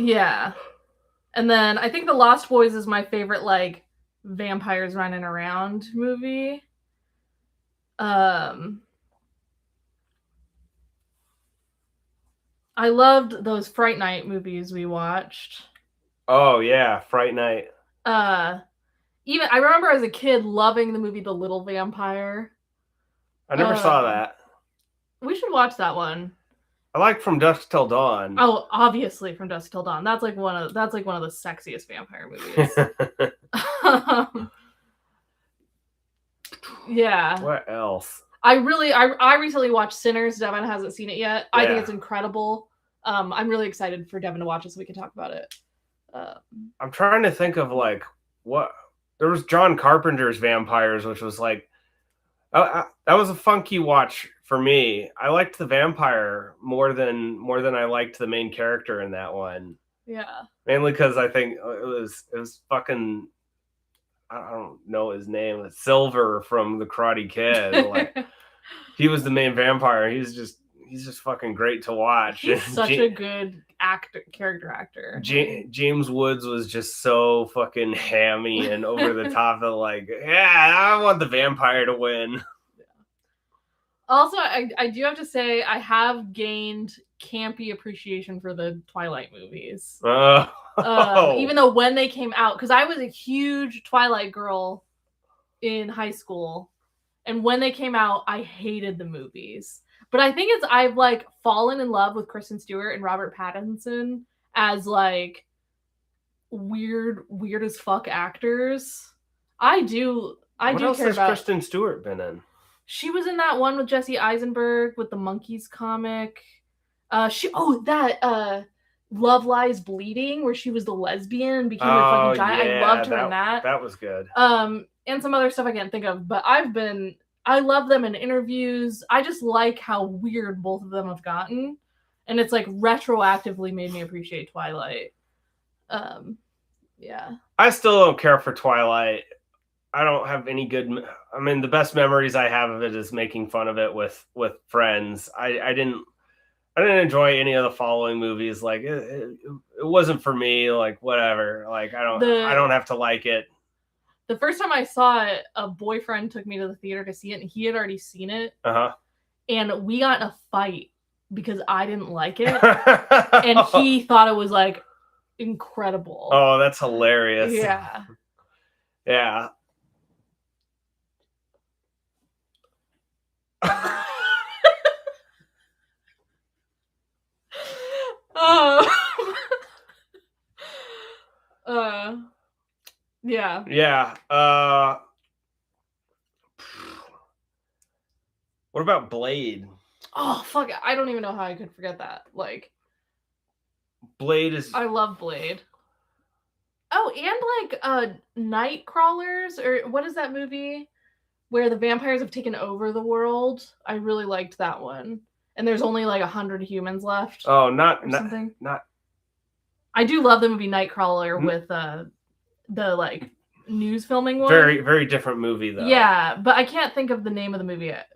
Yeah. And then I think The Lost Boys is my favorite, like, vampires running around movie. I loved those Fright Night movies we watched. Oh yeah, Fright Night. Even I remember as a kid loving the movie The Little Vampire. I never saw that. We should watch that one. I like From Dusk Till Dawn. Oh, obviously From Dusk Till Dawn. That's like one of the sexiest vampire movies. Yeah. What else? I recently watched Sinners. Devin hasn't seen it yet. I think it's incredible. I'm really excited for Devin to watch it so we can talk about it. I'm trying to think of like what there was John Carpenter's Vampires, which was like that was a funky watch for me. I liked the vampire more than I liked the main character in that one. Yeah. Mainly because I think it was fucking, I don't know his name. It's Silver from the Karate Kid. Like he was the main vampire. He's just fucking great to watch. He's such a good character actor. James Woods was just so fucking hammy and over the top of like, yeah, I want the vampire to win. Yeah. Also, I do have to say I have gained campy appreciation for the Twilight movies. Even though when they came out, because I was a huge Twilight girl in high school, and when they came out, I hated the movies. But I think I've like fallen in love with Kristen Stewart and Robert Pattinson as like weird as fuck actors. I do What else care has about Kristen Stewart been in? She was in that one with Jesse Eisenberg with the Monkeys comic. Love Lies Bleeding, where she was the lesbian and became a fucking giant. Yeah, I loved her in that. That was good. And some other stuff I can't think of, but I love them in interviews. I just like how weird both of them have gotten. And it's like retroactively made me appreciate Twilight. Yeah. I still don't care for Twilight. I don't have any good. I mean, the best memories I have of it is making fun of it with friends. I didn't enjoy any of the following movies. Like it wasn't for me. Like whatever. Like I don't have to like it. The first time I saw it, a boyfriend took me to the theater to see it, and he had already seen it. And we got in a fight because I didn't like it, and he thought it was like incredible. Oh, that's hilarious. Yeah. Yeah. Yeah. Yeah. What about Blade? Oh fuck! I don't even know how I could forget that. Like, Blade is. I love Blade. Oh, and like Night Crawlers, or what is that movie where the vampires have taken over the world? I really liked that one. And there's only like 100 humans left. Oh, not something. Not. I do love the movie Nightcrawler with the like news filming one. Very, very different movie though. Yeah, but I can't think of the name of the movie yet.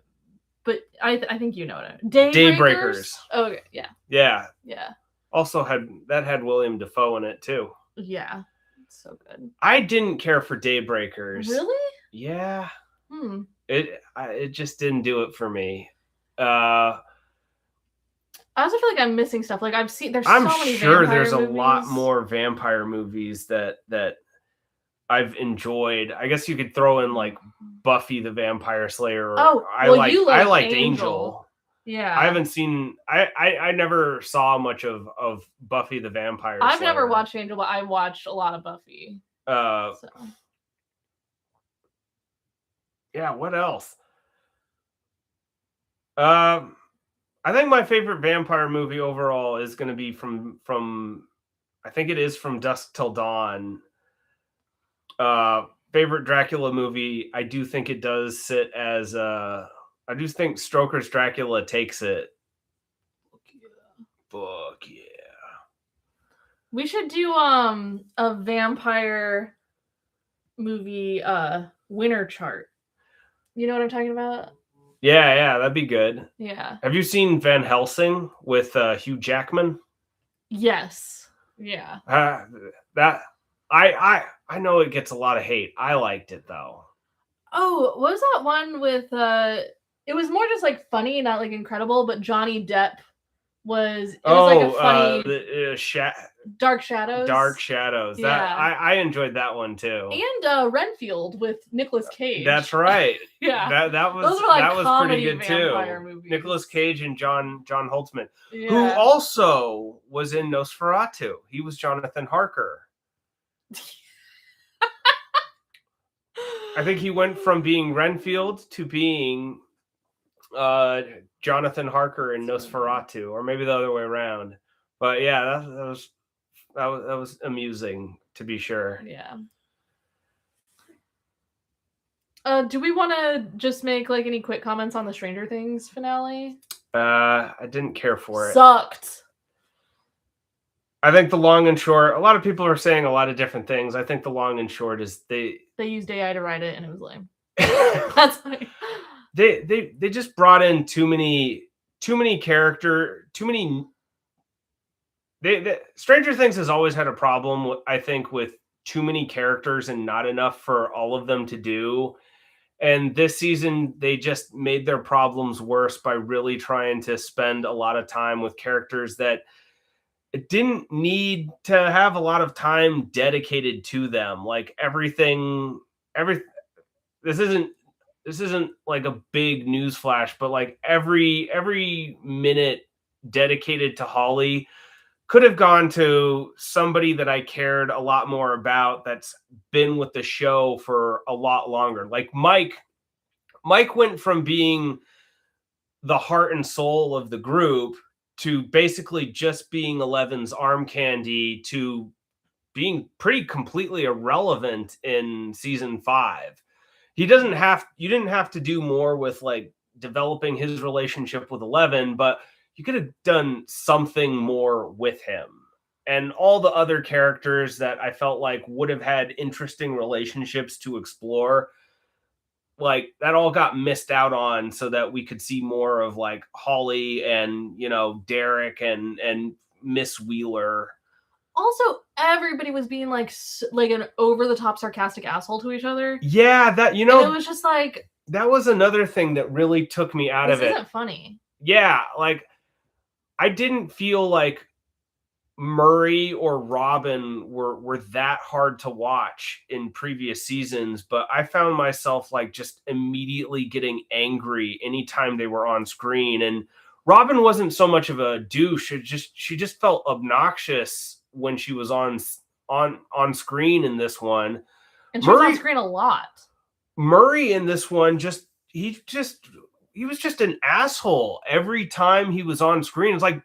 But I think you know it. Daybreakers. Oh, okay, yeah. Yeah. Yeah. Also had William Dafoe in it too. Yeah. So good. I didn't care for Daybreakers. Really? Yeah. Hmm. It just didn't do it for me. I also feel like I'm missing stuff. Like I've seen there's I'm so many sure vampire there's movies. a lot more vampire movies that I've enjoyed. I guess you could throw in like Buffy the Vampire Slayer. Oh, I liked Angel. Yeah. I haven't seen I never saw much of Buffy the Vampire Slayer. I've never watched Angel, but I watched a lot of Buffy. Yeah, what else? I think my favorite vampire movie overall is going to be from I think it is From Dusk Till Dawn. Favorite Dracula movie, I do think it does sit as I do think Stoker's Dracula takes it. Fuck yeah. We should do a vampire movie winner chart. You know what I'm talking about? Yeah, that'd be good. Yeah. Have you seen Van Helsing with Hugh Jackman? Yes. Yeah. That I know it gets a lot of hate. I liked it though. Oh, what was that one with it was more just like funny, not like incredible, but Johnny Depp was like a funny Dark Shadows. Dark Shadows. Yeah. That I enjoyed that one too. And Renfield with Nicolas Cage. That's right. Yeah. That was those are like that was pretty good too. Movies. Nicolas Cage and John Holtzman, yeah. who also was in Nosferatu. He was Jonathan Harker. I think he went from being Renfield to being Jonathan Harker in Nosferatu, or maybe the other way around. But yeah, that was amusing to be sure. Yeah. Do we want to just make like any quick comments on the Stranger Things finale? I didn't care for it. Sucked. I think the long and short, a lot of people are saying a lot of different things. I think the long and short is they used AI to write it and it was lame. That's funny. They just brought in too many character, Stranger Things has always had a problem, I think, with too many characters and not enough for all of them to do. And this season, they just made their problems worse by really trying to spend a lot of time with characters that it didn't need to have a lot of time dedicated to them. Like this isn't like a big news flash, but like every minute dedicated to Holly could have gone to somebody that I cared a lot more about that's been with the show for a lot longer. Like Mike went from being the heart and soul of the group to basically just being Eleven's arm candy to being pretty completely irrelevant in season 5. You didn't have to do more with like developing his relationship with 11, but you could have done something more with him. And all the other characters that I felt like would have had interesting relationships to explore, like that all got missed out on so that we could see more of like Holly and, Derek and Miss Wheeler. Also, everybody was being like an over-the-top sarcastic asshole to each other. Yeah, that, and it was just like... That was another thing that really took me out of it. This isn't funny. Yeah, like, I didn't feel like Murray or Robin were that hard to watch in previous seasons, but I found myself like just immediately getting angry anytime they were on screen. And Robin wasn't so much of a douche. She just felt obnoxious when she was on screen in this one. And she was on screen a lot. Murray in this one he was just an asshole every time he was on screen. It's like,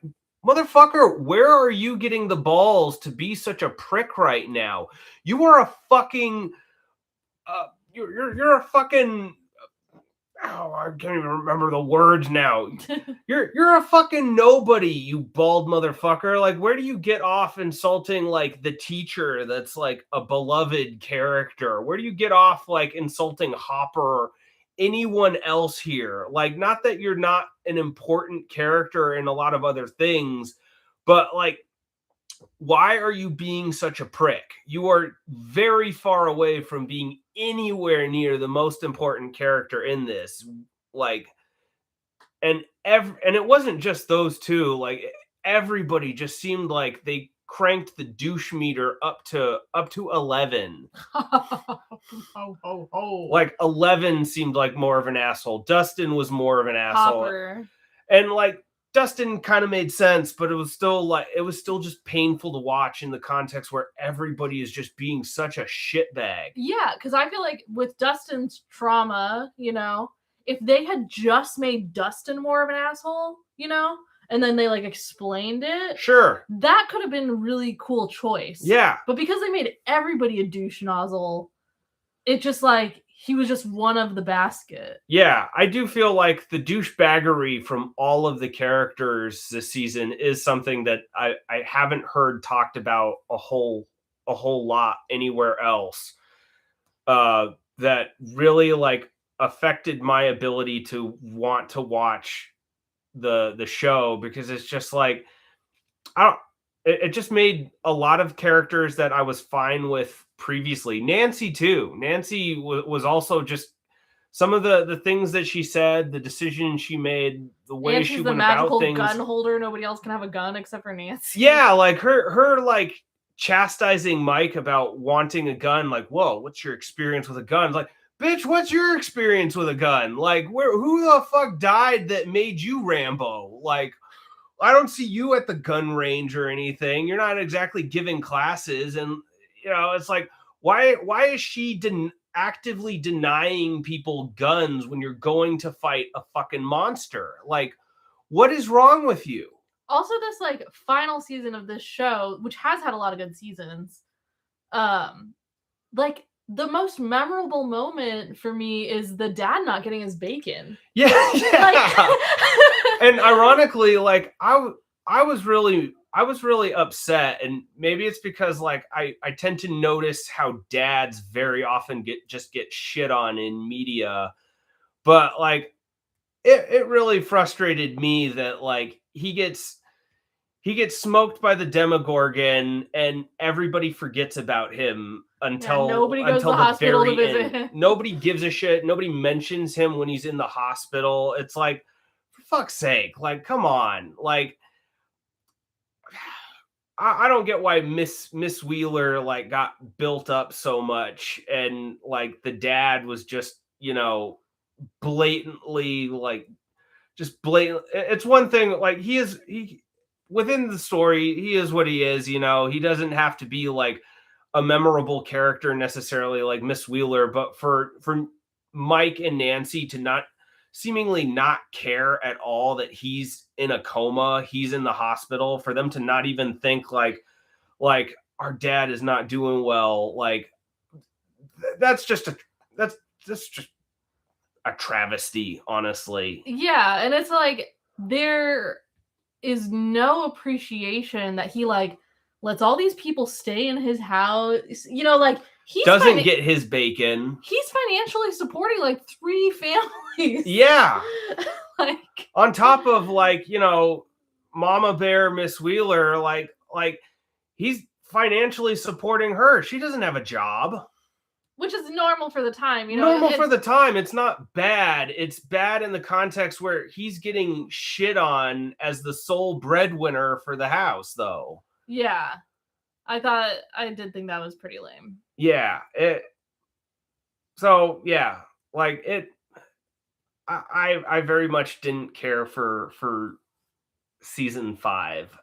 motherfucker, where are you getting the balls to be such a prick right now? You are a fucking you're a fucking I can't even remember the words now. You're a fucking nobody, you bald motherfucker. Like, where do you get off insulting like the teacher that's like a beloved character? Where do you get off like insulting Hopper or anyone else here? Like, not that you're not an important character in a lot of other things, but like, why are you being such a prick? You are very far away from being anywhere near the most important character in this. Like, and it wasn't just those two. Like, everybody just seemed like they cranked the douche meter up to 11. Like, 11 seemed like more of an asshole. Dustin was more of an asshole. Hopper. And like, Dustin kind of made sense, but it was still just painful to watch in the context where everybody is just being such a shitbag. Yeah, because I feel like with Dustin's trauma, if they had just made Dustin more of an asshole, and then they like explained it, sure, that could have been a really cool choice. Yeah. But because they made everybody a douche nozzle, it just like he was just one of the basket. Yeah, I do feel like the douchebaggery from all of the characters this season is something that I haven't heard talked about a whole lot anywhere else. That really like affected my ability to want to watch the show, because it's just like, it just made a lot of characters that I was fine with previously. Nancy too. Nancy was also just some of the things that she said, the decisions she made, the way she went about things. Gun holder. Nobody else can have a gun except for Nancy. Yeah, like her like chastising Mike about wanting a gun. Like, whoa, what's your experience with a gun? Like, bitch, what's your experience with a gun? Like, who the fuck died that made you Rambo? Like, I don't see you at the gun range or anything. You're not exactly giving classes. And, it's like, why is she actively denying people guns when you're going to fight a fucking monster? Like, what is wrong with you? Also, this like final season of this show, which has had a lot of good seasons, like the most memorable moment for me is the dad not getting his bacon. Yeah. And ironically, like I was really upset, and maybe it's because like I tend to notice how dads very often get shit on in media, but like it really frustrated me that like he gets smoked by the Demogorgon and everybody forgets about him until nobody goes to the hospital to visit him. Nobody gives a shit. Nobody mentions him when he's in the hospital. It's like, for fuck's sake, like, come on. Like, I don't get why Miss Wheeler like got built up so much, and like the dad was just, blatantly like just blatant. It's one thing, like he within the story, he is what he is, he doesn't have to be like a memorable character necessarily like Miss Wheeler, but for Mike and Nancy to seemingly not care at all that he's in a coma, he's in the hospital, for them to not even think like our dad is not doing well, like that's just a travesty, honestly. Yeah, and it's like there is no appreciation that he like lets all these people stay in his house. Like he doesn't get his bacon. He's financially supporting like 3 families. Yeah. Like on top of like, Mama Bear, Miss Wheeler, like he's financially supporting her. She doesn't have a job. Which is normal for the time, Normal for the time. It's not bad. It's bad in the context where he's getting shit on as the sole breadwinner for the house, though. Yeah. I did think that was pretty lame. Yeah. So, yeah. Like, I very much didn't care for season 5.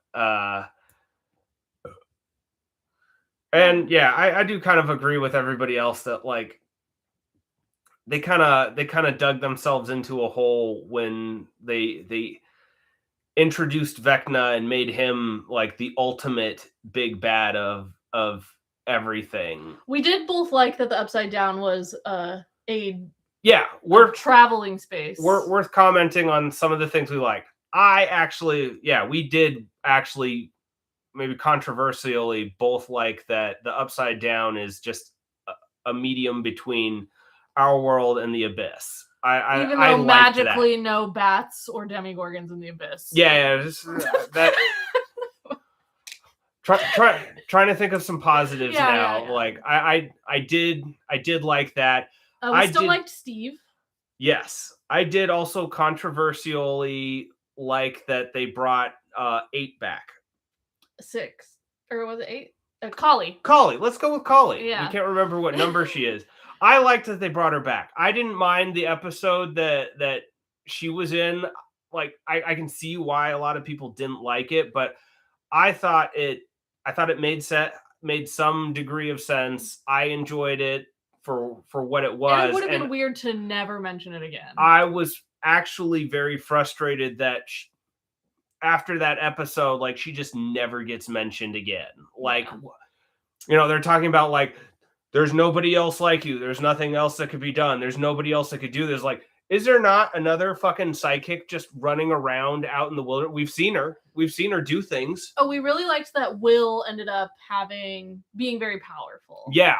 And yeah, I do kind of agree with everybody else that like they kind of dug themselves into a hole when they introduced Vecna and made him like the ultimate big bad of everything. We did both like that the Upside Down was a we're traveling space. We're worth commenting on some of the things we like. We did actually maybe controversially both like that the Upside Down is just a medium between our world and the abyss. Even though magically no bats or demigorgons in the abyss. Yeah, just, that. Trying to think of some positives now. Yeah. Like I did like that. I still liked Steve. Yes, I did also controversially like that they brought 8 back. 6 or was it 8? Collie. Let's go with Collie. Yeah, we can't remember what number she is. I liked that they brought her back. I didn't mind the episode that she was in. Like I can see why a lot of people didn't like it, but I thought it made some degree of sense. I enjoyed it for what it was. And it would have been weird to never mention it again. I was actually very frustrated that after that episode, like she just never gets mentioned again. Like, they're talking about like, there's nobody else like you. There's nothing else that could be done. There's nobody else that could do this. Like, is there not another fucking psychic just running around out in the wilderness? We've seen her do things. Oh, we really liked that Will ended up being very powerful. Yeah.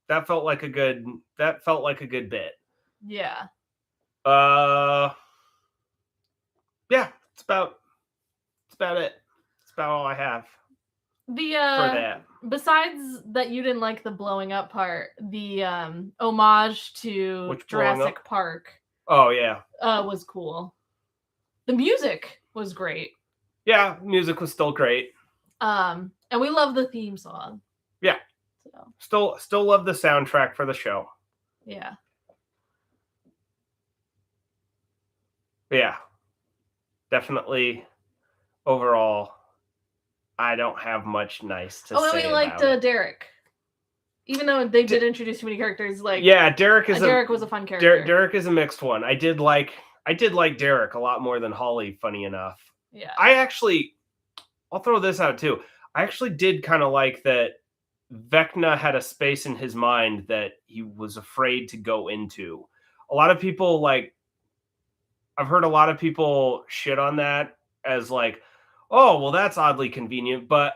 That felt like a good bit. Yeah. Yeah, it's about it. It's about all I have. For that. Besides that you didn't like the blowing up part, the homage to Jurassic Park. Oh yeah. Was cool. The music was great. Yeah, music was still great. And we love the theme song. Yeah. So. Still love the soundtrack for the show. Yeah. But yeah. Definitely overall I don't have much nice to say. Oh, and we liked Derek. Even though they did introduce too many characters, like Derek was a fun character. Derek is a mixed one. I did like Derek a lot more than Holly, funny enough. Yeah. I'll throw this out too. I actually did kind of like that Vecna had a space in his mind that he was afraid to go into. A lot of people I've heard a lot of people shit on that as like, oh, well, that's oddly convenient, but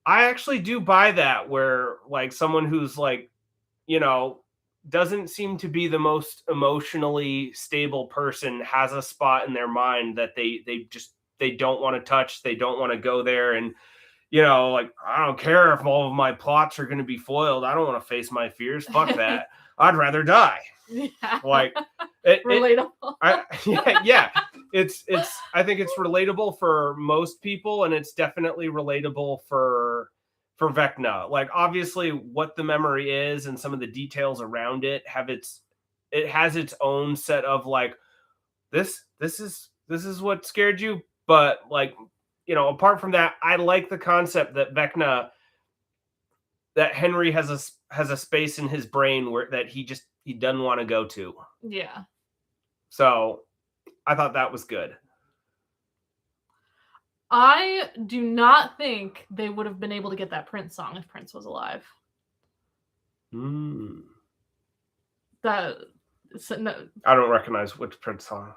I actually do buy that where like someone who's like, doesn't seem to be the most emotionally stable person has a spot in their mind that they don't want to touch. They don't want to go there. And, like, I don't care if all of my plots are going to be foiled. I don't want to face my fears. Fuck that. I'd rather die. Yeah. Like relatable. Yeah. I think it's relatable for most people, and it's definitely relatable for Vecna. Like, obviously what the memory is and some of the details around it has its own set of like, this is what scared you. But like, apart from that, I like the concept that that Henry has a space in his brain where that he doesn't want to go to. Yeah. So I thought that was good. I do not think they would have been able to get that Prince song if Prince was alive. No, I don't recognize which Prince song.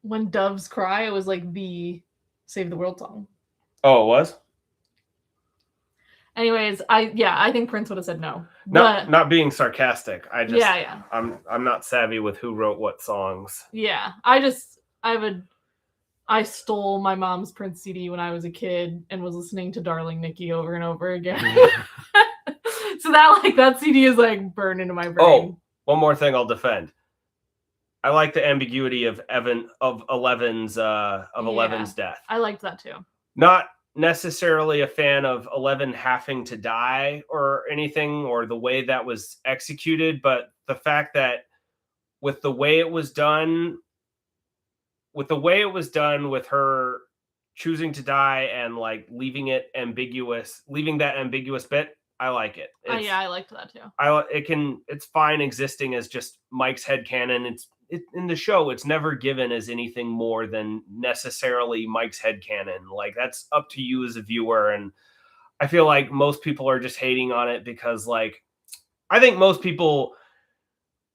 When Doves Cry, it was like the Save the World song. Oh, it was? Anyways, I think Prince would have said no. Not being sarcastic. Yeah. I'm not savvy with who wrote what songs. Yeah. I stole my mom's Prince CD when I was a kid and was listening to Darling Nikki over and over again. So that CD is like burned into my brain. Oh, one more thing I'll defend. I like the ambiguity of Eleven's death. I liked that too. Not necessarily a fan of 11 having to die or anything, or the way that was executed, but the fact that with the way it was done with her choosing to die and like leaving that ambiguous bit, I like it. Yeah, I liked that too. It's fine existing as just Mike's headcanon. In the show, it's never given as anything more than necessarily Mike's headcanon. Like, that's up to you as a viewer. And I feel like most people are just hating on it because, like, I think most people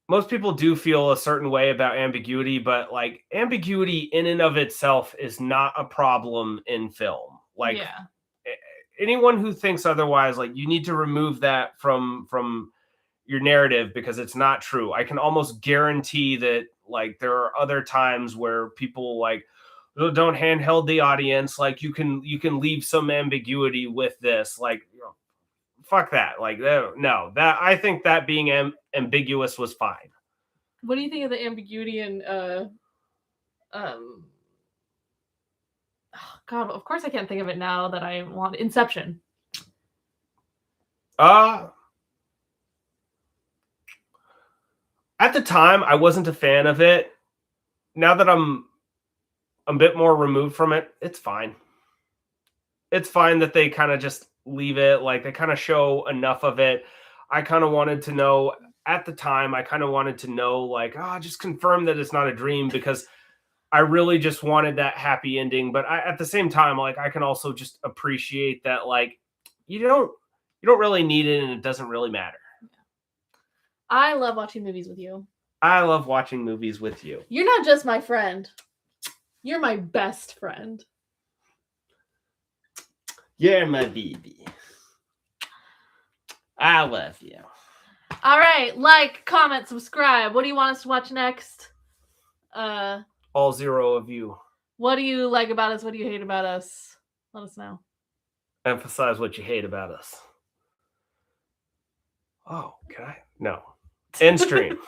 do feel a certain way about ambiguity, but like ambiguity in and of itself is not a problem in film. Like, yeah. Anyone who thinks otherwise, like, you need to remove that from your narrative because it's not true. I can almost guarantee that, like, there are other times where people like don't handheld the audience. Like, you can leave some ambiguity with this. Like, fuck that. Like, no, that I think that being ambiguous was fine. What do you think of the ambiguity in God, of course I can't think of it now that I want Inception. At the time, I wasn't a fan of it. Now that I'm a bit more removed from it, it's fine. It's fine that they kind of just leave it. Like, they kind of show enough of it. I kind of wanted to know at the time, like, just confirm that it's not a dream, because I really just wanted that happy ending. But at the same time, like, I can also just appreciate that, like, you don't really need it and it doesn't really matter. I love watching movies with you. I love watching movies with you. You're not just my friend. You're my best friend. You're my baby. I love you. All right, like, comment, subscribe. What do you want us to watch next? All 0 of you. What do you like about us? What do you hate about us? Let us know. Emphasize what you hate about us. Oh, can I? No. End stream.